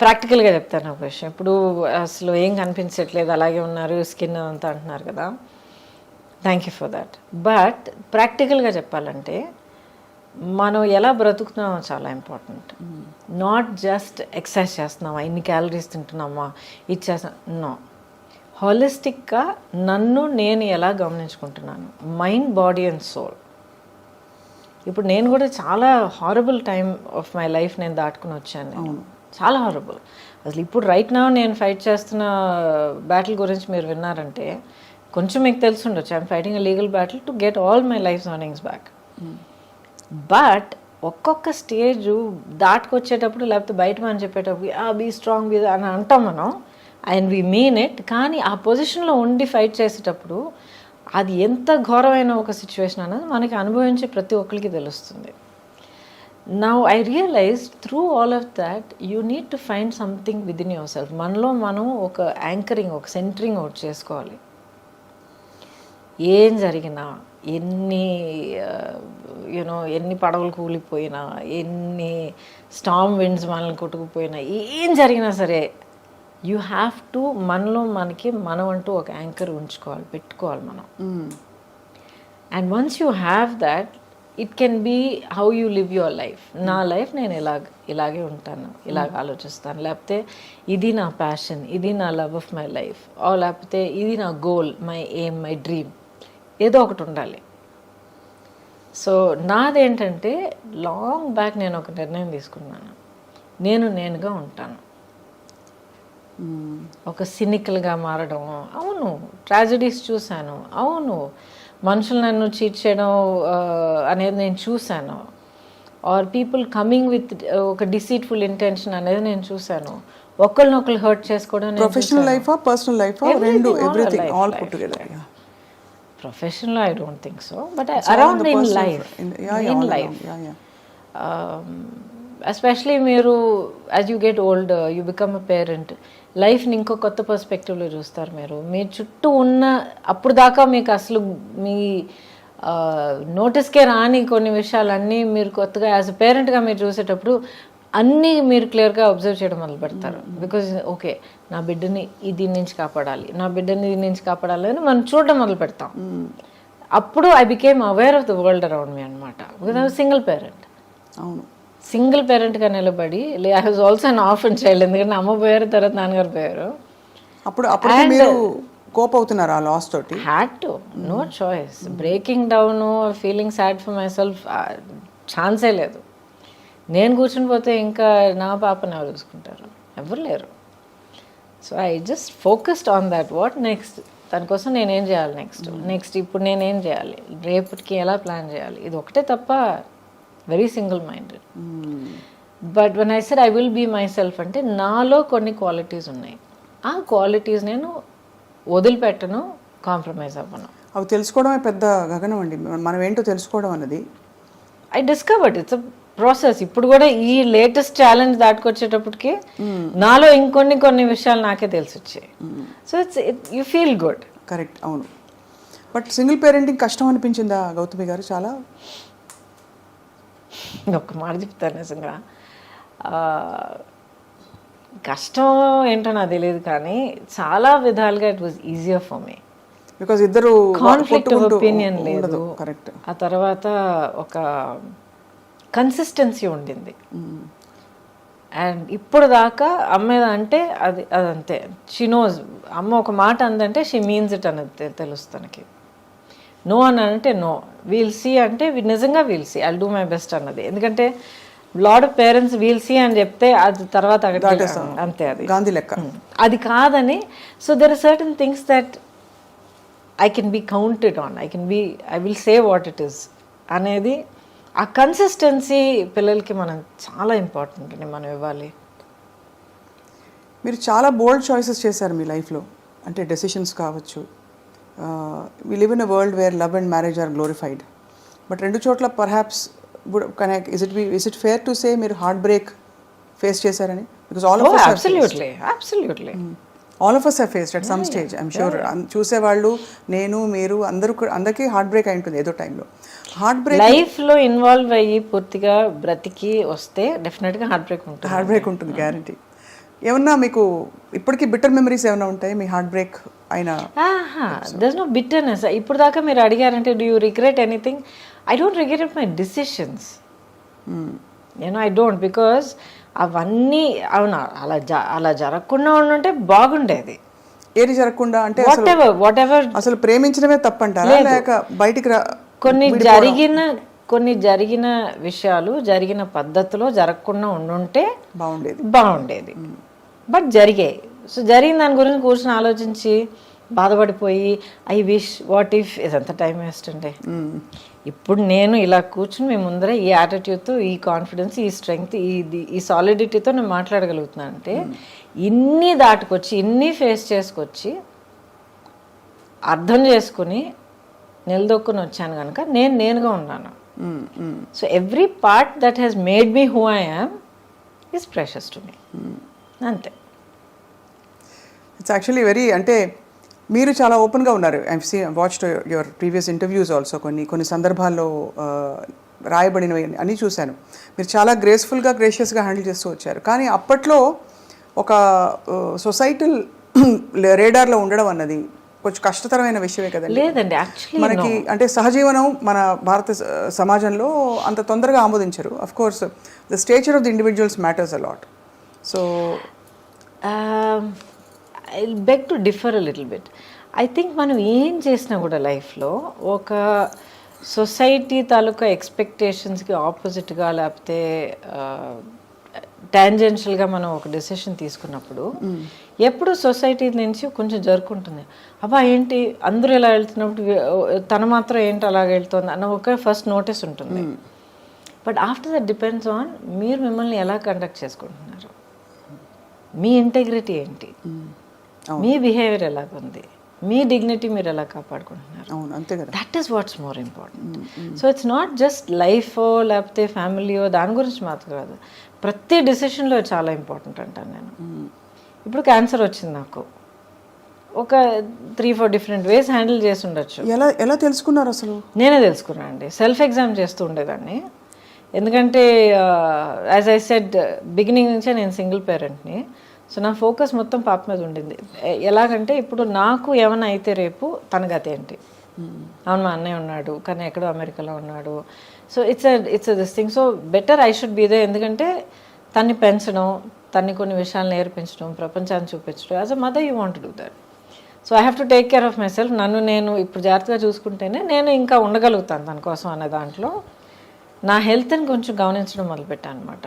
ప్రాక్టికల్గా చెప్తాను ఒక విషయం. ఇప్పుడు అసలు ఏం కనిపించట్లేదు, అలాగే ఉన్నారు, స్కిన్ అంతా అంటున్నారు కదా, thank you for that. But ప్రాక్టికల్గా చెప్పాలంటే మనం ఎలా బ్రతుకుతున్నామో చాలా ఇంపార్టెంట్. నాట్ జస్ట్ ఎక్సర్సైజ్ చేస్తున్నామా, ఇన్ని క్యాలరీస్ తింటున్నామా, ఇది చేస్తున్నా, నో. హాలిస్టిక్గా నన్ను నేను ఎలా గమనించుకుంటున్నాను, మైండ్, బాడీ అండ్ సోల్. ఇప్పుడు నేను కూడా చాలా horrible time of my life నేను దాటుకుని వచ్చాను. నేను చాలా హారబుల్. అసలు ఇప్పుడు రైట్ నౌ నేను ఫైట్ చేస్తున్న బ్యాటిల్ గురించి మీరు విన్నారంటే కొంచెం మీకు తెలిసి ఉండొచ్చు. I'm fighting a legal battle to get all my life earnings back. But ఒక్కొక్క స్టేజ్ దాటుకొచ్చేటప్పుడు, లేకపోతే బయట మనం చెప్పేటప్పుడు బీ స్ట్రాంగ్ అని అంటాం మనం, అండ్ వీ మీన్ ఇట్. కానీ ఆ పొజిషన్లో ఉండి ఫైట్ చేసేటప్పుడు అది ఎంత ఘోరమైన ఒక సిచ్యువేషన్ అనేది మనకి అనుభవించే ప్రతి ఒక్కరికి తెలుస్తుంది. Now I realised through all of that you need to find something within yourself. మనలో మనం ఒక యాంకరింగ్, ఒక సెంటరింగ్ అవుట్ చేసుకోవాలి. ఏం జరిగినా, ఎన్ని పడవలు కూలిపోయినా, ఎన్ని స్టామ్ విండ్స్ మనల్ని కొట్టుకుపోయినా, ఏం జరిగినా సరే యూ హ్యావ్ టు మనం అంటూ ఒక యాంకర్ ఉంచుకోవాలి, పెట్టుకోవాలి మనం. And once you have that, it can be how you live your life. నా లైఫ్ నేను ఇలాగే ఉంటాను, ఇలాగ ఆలోచిస్తాను, లేకపోతే ఇది నా ప్యాషన్, ఇది నా లవ్ ఆఫ్ మై లైఫ్, లేకపోతే ఇది నా goal, my aim, my dream, ఏదో ఒకటి ఉండాలి. సో నాదేంటంటే లాంగ్ బ్యాక్ నేను ఒక నిర్ణయం తీసుకున్నాను, నేనుగా ఉంటాను. ఒక సినికల్గా మారడం, అవును, ట్రాజడీస్ చూశాను, అవును, మనుషులు నన్ను చీట్ చేయడం అనేది నేను చూశాను, ఆర్ పీపుల్ కమింగ్ విత్ ఒక డిసీట్ఫుల్ ఇంటెన్షన్ అనేది నేను చూశాను, ఒకళ్ళనొకళ్ళు హర్ట్ చేసుకోవడం. ప్రొఫెషనల్ లైఫ్, పర్సనల్ లైఫ్, రెండు, everything all put together. Professional, I don't think so, but around in life, in life, especially మీరు as you get older, you become a parent, లైఫ్ని ఇంకో కొత్త పర్స్పెక్టివ్లో చూస్తారు. మీ చుట్టూ ఉన్న అప్పుడు దాకా మీకు అసలు మీ నోటీస్కే రాని కొన్ని విషయాలన్నీ మీరు కొత్తగా యాజ్ అ పేరెంట్గా మీరు చూసేటప్పుడు అన్నీ మీరు క్లియర్గా అబ్జర్వ్ చేయడం మొదలు పెడతారు. బికాజ్ ఓకే, నా బిడ్డని దీని నుంచి కాపాడాలి, నా బిడ్డని దీని నుంచి కాపాడాలి అని మనం చూడడం మొదలు పెడతాం. అప్పుడు I became aware of the world around me అనమాట. Because I was single parent. అవును, సింగిల్ పేరెంట్గా నిలబడి, I was also an orphan child. ఎందుకంటే అమ్మ పోయారు, తర్వాత నాన్నగారు పోయారు. అప్పుడు మీరు కోప్ అవుతున్నారు ఆ లాస్ తోటి. Had to, no choice. Breaking down, feeling sad for myself ఛాన్సే లేదు. నేను కూర్చుని పోతే ఇంకా నా పాపని ఎవరు చూసుకుంటారు? ఎవరు లేరు. So I just focused on that. What next, దానికోసం నేనేం చేయాలి, నెక్స్ట్ ఇప్పుడు నేనేం చేయాలి, రేపటికి ఎలా ప్లాన్ చేయాలి, ఇది ఒకటే తప్ప. Very single minded. But when I said I will be myself అంటే నాలో కొన్ని క్వాలిటీస్ ఉన్నాయి. ఆ క్వాలిటీస్ నేను వదిలిపెట్టను, కాంప్రమైజ్ అవ్వను. అవి తెలుసుకోవడమే పెద్ద గగనం అండి. మనం ఏంటో తెలుసుకోవడం అన్నది I discovered. It's a process. ఇప్పుడు కూడా ఈ లేటెస్ట్ ఛాలెంజ్ దాటుకొచ్చేటప్పటికి నాలో కొన్ని విషయాలు నాకే తెలిసి వచ్చాయి. So you feel good. Correct, అవును. బట్ సింగిల్ పేరెంటింగ్ కష్టం అనిపించిందా గౌతమి గారు? చాలా ఒక మాట చెప్తాను, నిజంగా కష్టం ఏంటో నాకు తెలియదు, కానీ చాలా విధాలుగా it was easier for me. Because ఇద్దరు కాన్ఫ్లిక్ట్ ఆఫ్ ఒపీనియన్ లేదు. కరెక్ట్. ఆ తర్వాత ఒక కన్సిస్టెన్సీ ఉండింది. అండ్ ఇప్పుడు దాకా అమ్మ అంటే అదంతే. She knows. అమ్మ ఒక మాట అందంటే షీ మీన్స్ ఇట్ అనేది తెలుసు తనకి. నో అని అంటే నో, వీల్ సీ అంటే నిజంగా we'll see, I'll do my best అన్నది. ఎందుకంటే lot of parents we'll see అని చెప్తే అది తర్వాత అంతే, అది గాంధీ లెక్క. అది కాదని. So there are certain things that I can be counted on, I will say what it is అనేది. ఆ కన్సిస్టెన్సీ పిల్లలకి మనం చాలా ఇంపార్టెంట్ అండి, మనం ఇవ్వాలి. మీరు చాలా బోల్డ్ చాయిసెస్ చేశారు మీ లైఫ్లో, అంటే డెసిషన్స్ కావచ్చు. We live in a world where love and marriage are glorified. But రెండు చోట్ల perhaps is it fair to say మీరు హార్ట్ బ్రేక్ ఫేస్ చేశారని? Because all of us absolutely all of us have faced at some stage I'm sure. చూసేవాళ్ళు, నేను, మీరు అందరికీ heart break అయి ఉంటుంది ఏదో టైంలో. హార్ట్ బ్రేక్ లైఫ్లో ఇన్వాల్వ్ అయ్యి పూర్తిగా బ్రతికి వస్తే డెఫినెట్గా హార్ట్ బ్రేక్ ఉంటుంది గ్యారంటీ. ఏమన్నా మీకు ఇప్పటికీ బిట్టర్ మెమరీస్ ఏమైనా ఉంటాయి మీ హార్ట్ బ్రేక్ అయినా? There's no bitterness. ఇప్పుడు దాకా మీరు అడిగారంటే do you regret anything? I don't regret my decisions. I don't, because అవన్నీ అవునా అలా జరగకుండా ఉండుంటే బాగుండేది. ఏది జరగకుండా అంటే వాట్ ఎవర్ అసలు ప్రేమించడమే తప్పంటారా, లేక బయటికి కొన్ని జరిగిన విషయాలు జరిగిన పద్ధతిలో జరగకుండా ఉండుంటే బాగుండేది. బట్ జరిగాయి. సో జరిగిన దాని గురించి కూర్చొని ఆలోచించి బాధపడిపోయి ఐ విష్ వాట్ ఇఫ్ ఇదంతా టైం వేస్ట్ అండి. ఇప్పుడు నేను ఇలా కూర్చుని మీ ముందర ఈ యాటిట్యూడ్తో, ఈ కాన్ఫిడెన్స్, ఈ స్ట్రెంగ్త్, ఈ సాలిడిటీతో నేను మాట్లాడగలుగుతున్నాను అంటే ఇన్ని దాటుకొచ్చి ఇన్ని ఫేస్ చేసుకొచ్చి అర్థం చేసుకుని నిలదొక్కుని వచ్చాను కనుక నేనుగా ఉన్నాను. So every part that has made me who I am is precious to me. అంతే. ఇట్స్ యాక్చువల్లీ వెరీ, అంటే మీరు చాలా ఓపెన్గా ఉన్నారు. I watched your previous interviews also. కొన్ని సందర్భాల్లో రాయబడినవి అని చూశాను. మీరు చాలా గ్రేషియస్గా హ్యాండిల్ చేస్తూ వచ్చారు. కానీ అప్పట్లో ఒక సొసైటల్ రేడార్లో ఉండడం అన్నది కొంచెం కష్టతరమైన విషయమే కదండి. లేదండి, యాక్చువల్లీ మనకి అంటే సహజీవనం మన భారత సమాజంలో అంత తొందరగా ఆమోదించరు. Of course the stature of the individuals matters a lot. So I beg to differ a little bit. I think మనం ఏం చేసినా కూడా లైఫ్లో ఒక సొసైటీ తాలూకా ఎక్స్పెక్టేషన్స్కి ఆపోజిట్గా లేకపోతే టాంజెన్షియల్గా మనం ఒక డెసిషన్ తీసుకున్నప్పుడు ఎప్పుడు సొసైటీ నుంచి కొంచెం జరుపుకుంటుంది. అబ్బా ఏంటి అందరూ ఇలా వెళ్తున్నప్పుడు తను మాత్రం ఏంటి అలాగ వెళ్తుంది అన్న ఒక ఫస్ట్ నోటీస్ ఉంటుంది. But after that depends on మీరు మిమ్మల్ని ఎలా కండక్ట్ చేసుకుంటున్నారు, మీ ఇంటెగ్రిటీ ఏంటి, మీ బిహేవియర్ ఎలాగుంది, మీ డిగ్నిటీ మీరు ఎలా కాపాడుకుంటున్నారు. That is what's more important. So it's not just లైఫో లేకపోతే ఫ్యామిలీయో దాని గురించి మాత్రం కాదు, ప్రతి డెసిషన్లో చాలా ఇంపార్టెంట్ అంటాను నేను. ఇప్పుడు క్యాన్సర్ వచ్చింది నాకు, ఒక 3-4 డిఫరెంట్ వేస్ హ్యాండిల్ చేసి ఉండొచ్చు. ఎలా తెలుసుకున్నారు అసలు? నేనే తెలుసుకున్నాను అండి. సెల్ఫ్ ఎగ్జామ్ చేస్తూ ఉండేదాన్ని. ఎందుకంటే యాజ్ ఐ సెడ్ బిగినింగ్ నుంచే నేను సింగిల్ పేరెంట్ని. సో నా ఫోకస్ మొత్తం పాప మీద ఉండింది. ఎలాగంటే ఇప్పుడు నాకు ఏమైనా అయితే రేపు తన గతి ఏంటి, అవును మా అన్నయ్య ఉన్నాడు కానీ ఎక్కడో అమెరికాలో ఉన్నాడు. So it's this thing. So better I should be there. ఎందుకంటే తన్ని పెంచడం, తన్ని కొన్ని విషయాలు నేర్పించడం, ప్రపంచాన్ని చూపించడం, as a mother you want to do that. So I have to take care of myself. నన్ను నేను ఇప్పుడు జాగ్రత్తగా చూసుకుంటేనే నేను ఇంకా ఉండగలుగుతాను తన కోసం అనే దాంట్లో నా హెల్త్ని కొంచెం గమనించడం మొదలుపెట్టాను అనమాట.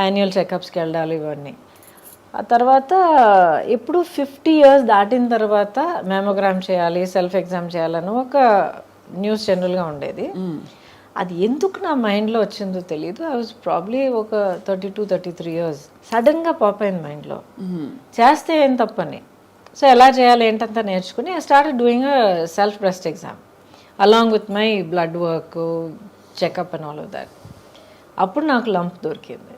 యాన్యువల్ చెకప్స్కి వెళ్ళాలి ఇవన్నీ. ఆ తర్వాత ఎప్పుడు 50 years దాటిన తర్వాత మ్యామోగ్రామ్ చేయాలి, సెల్ఫ్ ఎగ్జామ్ చేయాలని ఒక న్యూస్ జనరల్గా ఉండేది. అది ఎందుకు నా మైండ్లో వచ్చిందో తెలియదు. ఐ వాజ్ ప్రాబ్లీ ఒక 32-33 years. సడన్గా పాప్ అయింది మైండ్లో, చేస్తే ఏం తప్పని. సో ఎలా చేయాలి ఏంటంతా నేర్చుకుని I started doing a self breast exam along with my blood work, checkup and all of that. అప్పుడు నాకు లంప్ దొరికింది.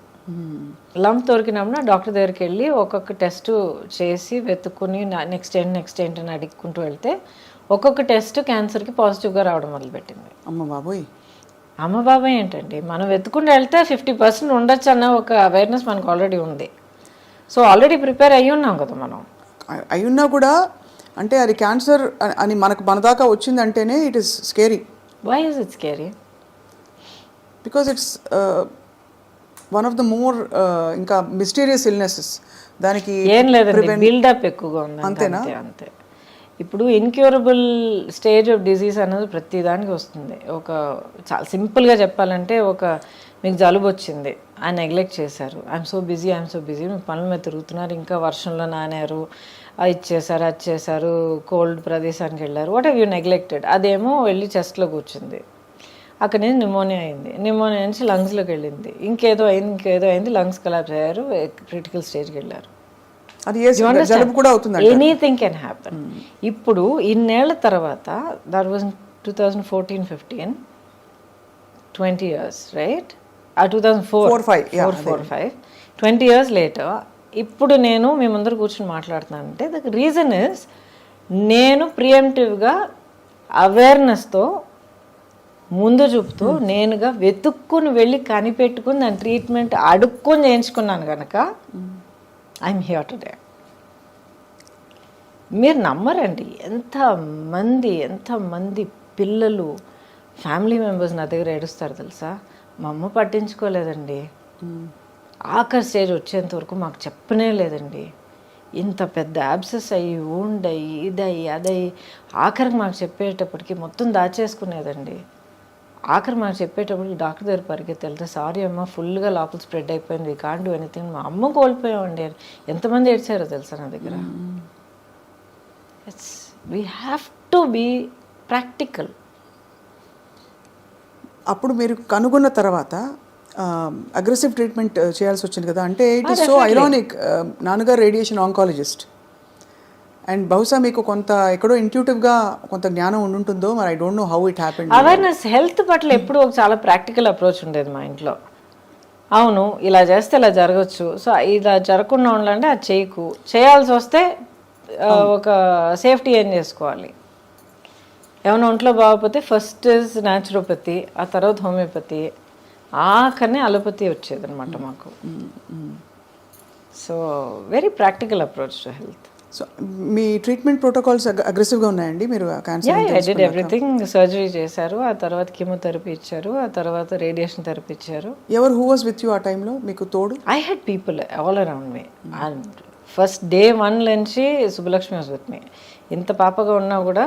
లంప్ దొరికినప్పుడు డాక్టర్ దగ్గరికి వెళ్ళి ఒక్కొక్క టెస్ట్ చేసి వెతుక్కుని నెక్స్ట్ ఏంటి అని అడుక్కుంటూ వెళ్తే ఒక్కొక్క టెస్ట్ క్యాన్సర్కి పాజిటివ్గా రావడం మొదలుపెట్టింది. అమ్మ బాబాయ్ ఏంటండి, మనం వెతుకుంటూ వెళ్తే 50% ఉండొచ్చు అన్న ఒక అవేర్నెస్ మనకు ఆల్రెడీ ఉంది. సో ఆల్రెడీ ప్రిపేర్ అయ్యి ఉన్నాం కదా మనం. అయ్యున్నా కూడా అంటే అది క్యాన్సర్ అని మన దాకా వచ్చిందంటేనే it is scary. Why is it scary? Because it's one of the more ఇంకా మిస్టీరియస్ ఇల్నెసెస్. దానికి ఏం లేదండి, బిల్డప్ ఎక్కువగా ఉంది. అంతేనా? అంతే. ఇప్పుడు ఇన్క్యూరబుల్ స్టేజ్ ఆఫ్ డిజీజ్ అనేది ప్రతి దానికి వస్తుంది. ఒక చాలా సింపుల్గా చెప్పాలంటే మీకు జలుబు వచ్చింది, ఆయన నెగ్లెక్ట్ చేశారు. ఐఎమ్ సో బిజీ మీ పనుల మీద తిరుగుతున్నారు, ఇంకా వర్షంలో నానారు, ఇది చేశారు, కోల్డ్ ప్రదేశానికి వెళ్ళారు, వాట్ హ్యావ్ యూ నెగ్లెక్టెడ్. అదేమో వెళ్ళి చెస్ట్లో కూర్చుంది, అక్కడ నుంచి నిమోనియా నుంచి లంగ్స్లోకి వెళ్ళింది, ఇంకేదో అయింది, లంగ్స్ కొలాప్స్ అయ్యారు, క్రిటికల్ స్టేజ్కి వెళ్ళారు. Anything can happen. ఇప్పుడు ఇన్నేళ్ల తర్వాత that was 2014-15, 20 years, right? 2004-5, 20 years later ఇప్పుడు నేను మీ ముందర కూర్చొని మాట్లాడుతున్నానంటే ద రీజన్ ఇస్ నేను ప్రియంటివ్గా అవేర్నెస్తో ముందు చూపుతూ నేనుగా వెతుక్కుని వెళ్ళి కనిపెట్టుకుని దాని ట్రీట్మెంట్ అడుక్కొని చేయించుకున్నాను కనుక ఐఎమ్ హియర్ టుడే. మీరు నమ్మరండి ఎంతమంది పిల్లలు ఫ్యామిలీ మెంబర్స్ నా దగ్గర ఏడుస్తారు తెలుసా. మా అమ్మ పట్టించుకోలేదండి, ఆఖరి స్టేజ్ వచ్చేంత వరకు మాకు చెప్పనే లేదండి, ఇంత పెద్ద యాబ్సెస్ అయ్యి ఊండయి ఇదయ్యి అదయ్యి ఆఖరికి మాకు చెప్పేటప్పటికి మొత్తం దాచేసుకునేదండి. ఆఖరి మాకు చెప్పేటప్పటికి డాక్టర్ దగ్గర పరిగెత్తి వెళ్తే సారీ అమ్మ ఫుల్గా లోపల స్ప్రెడ్ అయిపోయింది, వీ కాంట్ డూ ఎనీథింగ్. మా అమ్మ కోల్పోయామండి. ఎంతమంది ఏడ్చారో తెలుసా నా దగ్గర. We have to be practical. అప్పుడు మీరు కనుగొన్న తర్వాత అగ్రెసివ్ ట్రీట్మెంట్ చేయాల్సి వచ్చింది కదా, అంటే ఇట్ ఈస్ సో ఐరానిక్. నాన్నగారు రేడియేషన్ ఆంకాలజిస్ట్ అండ్ బహుశా మీకు కొంత ఎక్కడో ఇంట్యూటివ్గా కొంత జ్ఞానం ఉండుంటుందో, మరి I don't know how it happened. Awareness health పట్ల ఎప్పుడు ఒక చాలా ప్రాక్టికల్ అప్రోచ్ ఉండేది మా ఇంట్లో. అవును ఇలా చేస్తే ఇలా జరగచ్చు, సో ఇలా జరగకుండా ఉండాలంటే అది చేయకు, చేయాల్సి వస్తే ఒక సేఫ్టీ ఏం చేసుకోవాలి. ఏమైనా ఒంట్లో బాగోకపోతే ఫస్ట్ ఇస్ న్యాచురోపతి, ఆ తర్వాత హోమియోపతి, ఆఖరినే అలోపతి వచ్చేది అనమాట మాకు. So very practical approach to health. So me treatment protocols అగ్రెసివ్గా ఉన్నాయండి? మీరు ఐ డిడ్ ఎవ్రీథింగ్. సర్జరీ చేశారు, ఆ తర్వాత కీమోథెరపీ ఇచ్చారు, ఆ తర్వాత రేడియేషన్ థెరపీ ఇచ్చారు. హూ వాజ్ విత్ యూ ఆ టైంలో మీకు తోడు? I had people all around me. And first day 1 నుంచి సుబ్బలక్ష్మి వాజ్ విత్ మీ. ఇంత పాపగా ఉన్నా కూడా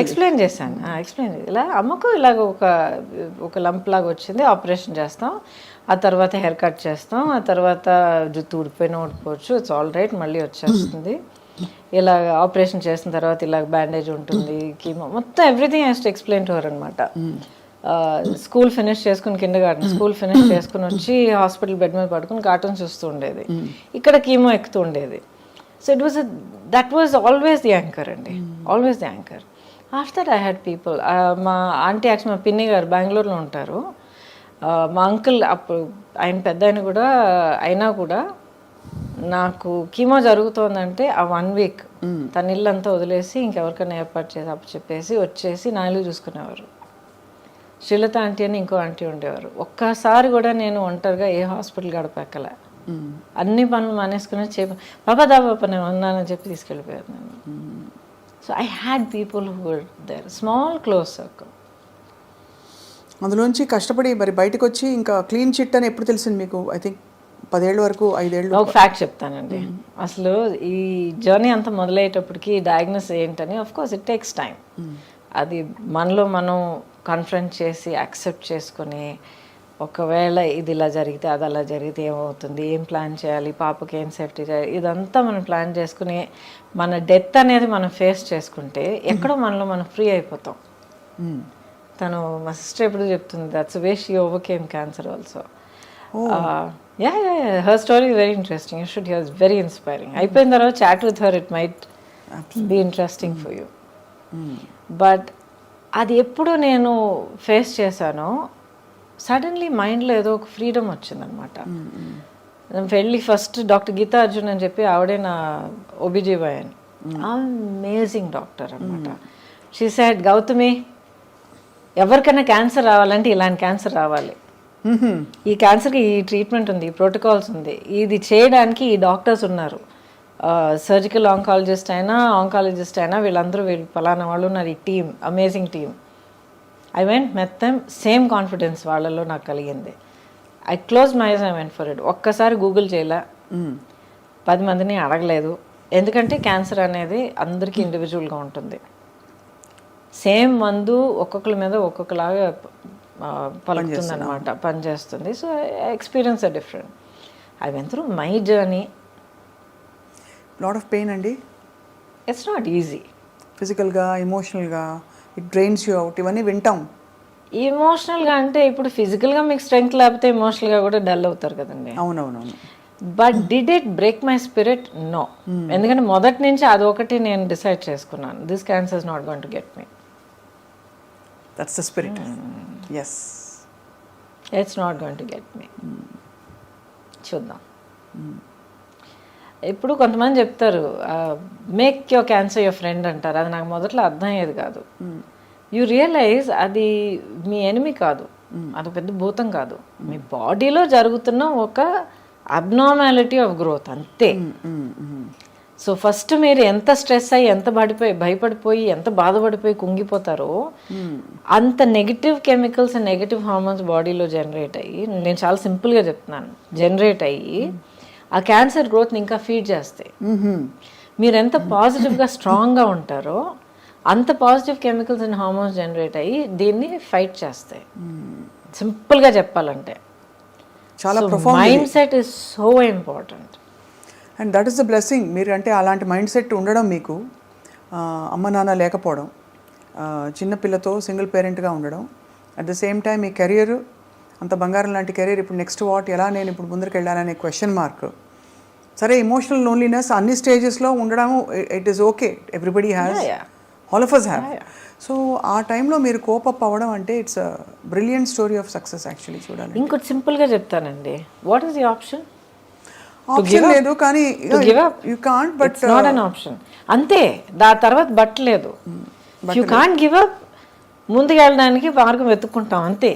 ఎక్స్ప్లెయిన్ చేశాను. ఇలా అమ్మకు ఇలాగ ఒక లంప్ లాగా వచ్చింది, ఆపరేషన్ చేస్తాం, ఆ తర్వాత హెయిర్ కట్ చేస్తాం, ఆ తర్వాత జుట్టు ఊడిపోయినా ఊడిపోవచ్చు, ఇట్స్ ఆల్ రైట్, మళ్ళీ వచ్చేస్తుంది. ఇలా ఆపరేషన్ చేసిన తర్వాత ఇలా బ్యాండేజ్ ఉంటుంది, కీమో, మొత్తం everything has to explain to her అనమాట. స్కూల్ ఫినిష్ చేసుకుని కిండర్గార్టెన్ స్కూల్ ఫినిష్ చేసుకుని వచ్చి హాస్పిటల్ బెడ్ మీద పడుకుని కార్టూన్ చూస్తూ ఉండేది, ఇక్కడ కీమో ఎక్కుతూ ఉండేది. So that was always the anchor అండి, always the anchor. After that I had people. మా ఆంటీ యాక్చువల్ మా పిన్ని గారు బెంగళూరులో ఉంటారు. మా అంకుల్ అప్పుడు ఆయన పెద్ద ఆయన కూడా అయినా కూడా నాకు కీమో జరుగుతోందంటే ఆ 1 వీక్ తన ఇల్లంతా వదిలేసి ఇంకెవరికైనా ఏర్పాటు చేసి చెప్పేసి వచ్చేసి నా ఇల్లు చూసుకునేవారు. శ్రీలత ఆంటీ అని ఇంకో ఆంటీ ఉండేవారు. ఒక్కసారి కూడా నేను ఒంటరిగా ఏ హాస్పిటల్ గడపెక్కలే. అన్ని పనులు మానేసుకుని బాబా దాబాపా నేను ఉన్నానని చెప్పి తీసుకెళ్ళిపోయారు నేను. So I had people who were there, small close circle. అందులోంచి కష్టపడి మరి బయటకు వచ్చి ఇంకా క్లీన్ చిట్ అని ఎప్పుడు తెలిసింది మీకు? ఐ థింక్ 10 ఏళ్ళ వరకు 5 ఏళ్ళు. ఒక ఫ్యాక్ట్ చెప్తానండి. అసలు ఈ జర్నీ అంతా మొదలయ్యేటప్పటికి డయాగ్నోస్ ఏంటని of course it takes time. అది మనలో మనం కన్ఫ్రంట్ చేసి యాక్సెప్ట్ చేసుకొని, ఒకవేళ ఇది ఇలా జరిగితే అది అలా జరిగితే ఏమవుతుంది, ఏం ప్లాన్ చేయాలి, పాపకి ఏం సేఫ్టీ చేయాలి, ఇదంతా మనం ప్లాన్ చేసుకుని మన డెత్ అనేది మనం ఫేస్ చేసుకుంటే ఎక్కడో మనలో మనం ఫ్రీ అయిపోతాం. తను మా సిస్టర్ ఎప్పుడు చెప్తుంది, that's way she overcame cancer also. Her story very interesting, you should hear, it's very inspiring. అయిపోయిన తర్వాత chat with her, it might be interesting for you. But అది ఎప్పుడు నేను ఫేస్ చేశానో సడన్లీ మైండ్లో ఏదో ఒక ఫ్రీడమ్ వచ్చిందనమాట. వెళ్ళి ఫస్ట్ డాక్టర్ గీతా అర్జున్ అని చెప్పి ఆవిడే నా OBGYN, అమేజింగ్ డాక్టర్ అనమాట. షీ సెడ్, గౌతమి ఎవరికైనా క్యాన్సర్ రావాలంటే ఇలాంటి క్యాన్సర్ రావాలి, ఈ క్యాన్సర్కి ఈ ట్రీట్మెంట్ ఉంది, ఈ ప్రోటోకాల్స్ ఉంది, ఇది చేయడానికి ఈ డాక్టర్స్ ఉన్నారు, సర్జికల్ ఆంకాలజిస్ట్ అయినా ఆంకాలజిస్ట్ అయినా వీళ్ళందరూ వీళ్ళు పలానా వాళ్ళు ఉన్నారు, ఈ team amazing team. I went met them, same confidence వాళ్ళలో నాకు కలిగింది. I close my eyes, I went for it. ఒక్కసారి గూగుల్ చేయలే, 10 మందిని అడగలేదు, ఎందుకంటే క్యాన్సర్ అనేది అందరికీ ఇండివిజువల్గా ఉంటుంది. సేమ్ మందు ఒక్కొక్కరి మీద ఒక్కొక్కలాగా పలుకుతుంది అనమాట, పనిచేస్తుంది. So experience are different. I went through my journey. Lot of pain అండి. It's not easy. ఫిజికల్గా, ఎమోషనల్గా ఇట్ డ్రైన్స్ యూ అవుట్, ఇవన్నీ వింటాం. ఎమోషనల్గా అంటే ఇప్పుడు ఫిజికల్గా మీకు స్ట్రెంగ్త్ లేకపోతే ఎమోషనల్గా కూడా డల్ అవుతారు కదండి. అవునవునవును. But did it break my spirit? No. ఎందుకంటే మొదటి నుంచి అదొకటి నేను డిసైడ్ చేసుకున్నాను, this cancer is not going to get me. That's the spirit. Yes, it's not going to get me. చూద్దాం. ఇప్పుడు కొంతమంది చెప్తారు make your cancer your friend అంటారు. అది నాకు మొదట్లో అర్థం అయ్యేది కాదు. యూ రియలైజ్ అది మీ ఎనిమి కాదు, అది పెద్ద భూతం కాదు, మీ బాడీలో జరుగుతున్న ఒక అబ్నార్మాలిటీ ఆఫ్ గ్రోత్ అంతే. సో ఫస్ట్ మీరు ఎంత స్ట్రెస్ అయ్యి ఎంత భయపడిపోయి ఎంత బాధపడిపోయి కుంగిపోతారో అంత negative chemicals and negative hormones బాడీలో జనరేట్ అయ్యి, నేను చాలా సింపుల్గా చెప్తున్నాను, జనరేట్ అయ్యి ఆ క్యాన్సర్ గ్రోత్ని ఇంకా ఫీడ్ చేస్తాయి. మీరు ఎంత పాజిటివ్గా స్ట్రాంగ్గా ఉంటారో అంత positive chemicals and hormones generate అయ్యి దీన్ని ఫైట్ చేస్తాయి. సింపుల్గా చెప్పాలంటే చాలా mind set is so important. And that is the blessing. మీరు అంటే అలాంటి మైండ్ సెట్ ఉండడం, మీకు అమ్మ నాన్న లేకపోవడం, చిన్నపిల్లతో సింగిల్ పేరెంట్గా ఉండడం, at the same time me career అంత బంగారం లాంటి కెరీర్, ఇప్పుడు నెక్స్ట్ వాట్, ఎలా నేను ఇప్పుడు ముందరికి వెళ్ళాలనే క్వశ్చన్ మార్క్. సరే, ఎమోషనల్ లోన్లీనెస్ అన్ని స్టేజెస్లో ఉండడం, it is okay, everybody has, all of us have. So ఆ టైంలో మీరు కోపప్ అవ్వడం అంటే it's a brilliant story of success actually చూడాలి. ఇంకోటి సింపుల్గా చెప్తానండి, what is the option? Option లేదు, కానీ you can't, but not an option అంతే. దాని తర్వాత బట్టలేదు. యూ కాంట్ గివ్ అప్, ముందుకు వెళ్ళడానికి మార్గం వెతుక్కుంటాం అంతే.